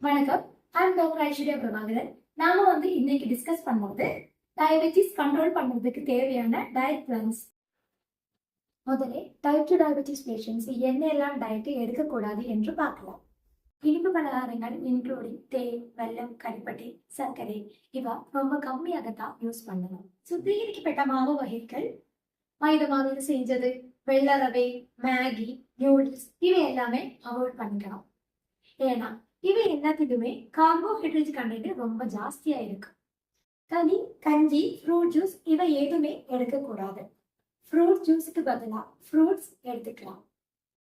வணக்கம். I'm doctor Aishwarya Prabhakaran. நாம இன்னைக்கு டிஸ்கஸ் பண்ணும்போது டயபெட்டிஸ் கண்ட்ரோல் பண்ணுறதுக்கு தேவையான டயட் பிளான்ஸ். முதல்ல டைப் 2 டயபெட்டிஸ் பேஷண்ட்ஸ் என்னெல்லாம் டயட் எடுக்கக்கூடாது என்று பார்க்கலாம். இனிப்பு பலகாரங்கள் இன்க்ளூடிங் தேன், வெல்லம், கரிப்பட்டி, சர்க்கரை இவ ரொம்ப கம்மியாகத்தான் யூஸ் பண்ணணும். சுத்திகரிக்கப்பட்ட மாவு வகைகள், மைதா மாவில் செஞ்சது, வெள்ளை ரவை, மேகி, நியூடில்ஸ் இவை எல்லாமே அவாய்ட் பண்ணிக்கணும். ஏன்னா இவை எல்லாத்துக்குமே கார்போஹைட்ரேட் கண்டென்ட் ரொம்ப ஜாஸ்தியா இருக்கு. களி, கஞ்சி, ஃப்ரூட் ஜூஸ் இவை எதுவுமே எடுக்கக்கூடாது. ஃப்ரூட் ஜூஸுக்கு பதிலாக ஃப்ரூட்ஸ் எடுத்துக்கலாம்.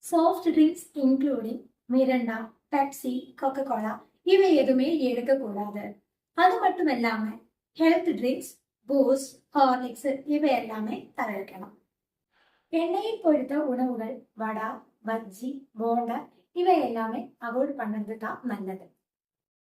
சாஃப்ட் ட்ரிங்க்ஸ் இன்க்ளூடிங் மிரண்டா, பெப்சி, கோகோ கோலா இவை எதுவுமே எடுக்கக்கூடாது. அது மட்டும் இல்லாம ஹெல்த் ட்ரிங்க்ஸ், பூஸ்ட், ஹார்லிக்ஸ் இவை எல்லாமே தவிர்க்கணும். எண்ணெயில் பொரித்த உணவுகள், வடா, பஜ்ஜி, போண்டா இவை எல்லாமே அவாய்ட் பண்ணது தான் நல்லது.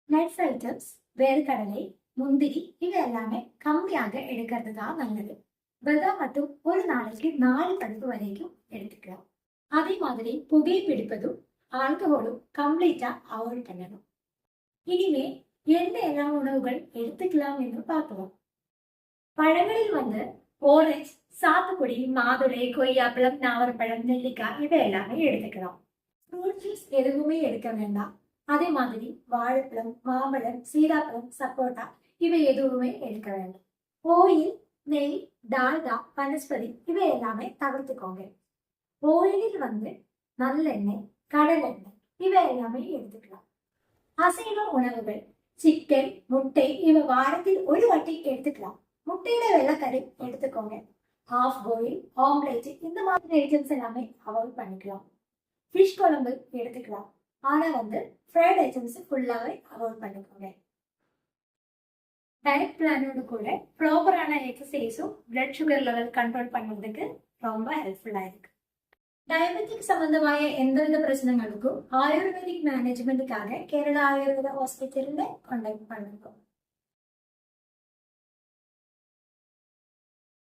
நட்ஸ் ஐட்டம்ஸ், வேர்க்கடலை, முந்திரி இவை எல்லாமே கம்மியாக எடுக்கிறது தான் நல்லது. பாதாம் மட்டும் ஒரு நாளைக்கு 4 கடுப்பு வரைக்கும் எடுத்துக்கலாம். அதே மாதிரி புகை பிடிப்பதும் ஆல்கஹாலும் கம்ப்ளீட்டா அவாய்ட் பண்ணணும். இனிமே எந்த எல்லாம் உணவுகள் எடுத்துக்கலாம் என்று பார்க்கலாம். பழங்களில் ஓரஞ்ச், சாத்துக்குடி, மாதுளை, கொய்யாப்பழம், நாவற்பழம், நெல்லிக்காய் இவை எல்லாமே எடுத்துக்கலாம். ஃப்ரூட் ஜூஸ் எதுவுமே எடுக்க வேண்டாம். அதே மாதிரி வாழைப்பழம், மாம்பழம், சீதாப்பழம், சப்போட்டா இவை எதுவுமே எடுக்க வேண்டாம். ஓயில், நெய், டால்டா, வனஸ்பதி இவை எல்லாமே தவிர்த்துக்கோங்க. ஓயிலில் நல்லெண்ணெய், கடலெண்ணெய் இவை எல்லாமே எடுத்துக்கலாம். அசைவ உணவுகள், சிக்கன், முட்டை இவை வாரத்தில் ஒரு வாட்டி எடுத்துக்கலாம். முட்டையில வெள்ளைக்கறி எடுத்துக்கோங்க. ஹாஃப் பாயில், ஆம்லேட் இந்த மாதிரி ஐட்டம்ஸ் எல்லாமே அவாய்ட் பண்ணிக்கலாம். ஃபிஷ் குழம்பு எடுத்துக்கலாம். ஆனா ஃப்ரைட் ஐட்டம்ஸ் ஃபுல்லாவே அவாய்ட் பண்ணிக்கோங்க. டயட் பிளானோடு கூட ப்ராப்பரான எக்ஸசைஸும் பிளட் சுகர் லெவல் கண்ட்ரோல் பண்ணுறதுக்கு ரொம்ப ஹெல்ப்ஃபுல்லா இருக்கு. டயபெட்டிக் சம்பந்தമായ எந்தவித பிரச்சனைகளுக்கும் ஆயுர்வேதிக் மேனேஜ்மெண்ட்டுக்காக கேரளா ஆயுர்வேத ஹாஸ்பிட்டல்ல கான்டாக்ட் பண்ணுங்க.